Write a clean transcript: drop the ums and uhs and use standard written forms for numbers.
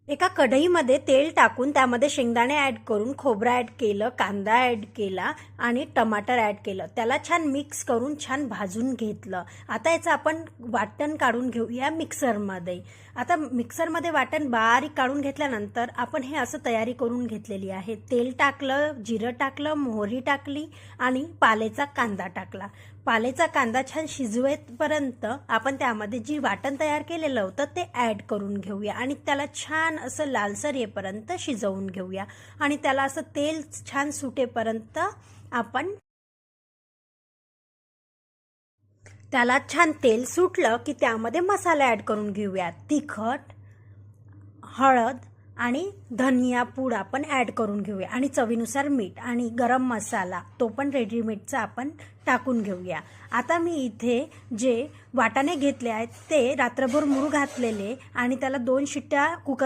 एका कढईमध्ये तेल टाकून त्यामध्ये शेंगदाणे ॲड करून खोबरं ॲड केलं, कांदा ॲड केला आणि टमाटर ॲड केलं. त्याला छान मिक्स करून छान भाजून घेतलं. आता याचं आपण वाटण काढून घेऊया मिक्सरमध्ये. आता मिक्सरमध्ये वाटण बारीक काढून घेतल्यानंतर आपण हे असं तयारी करून घेतलेली आहे. तेल टाकलं, जिरं टाकलं, मोहरी टाकली आणि पालेचा कांदा टाकला. पालेचा कांदा छान शिजवेपर्यंत आपण त्यामध्ये जी वाटण तयार केलेलं होतं ते ॲड करून घेऊया आणि त्याला छान असं लालसर येईपर्यंत शिजवून घेऊया आणि त्याला असं तेल छान सुटेपर्यंत आपण त्याला छान तेल सुटलं की त्यामध्ये मसाले ॲड करून घेऊया. तिखट, हळद आणि धनिया पूड आपण ॲड करून घेऊया आणि चवीनुसार मीठ आणि गरम मसाला तो पण रेडीमेडचा आपण टाकून घेऊया. आता मी इथे जे वाटाणे घेतले आहेत ते रात्रभर मूळ घातलेले आणि त्याला 2 शिट्ट्या कुकर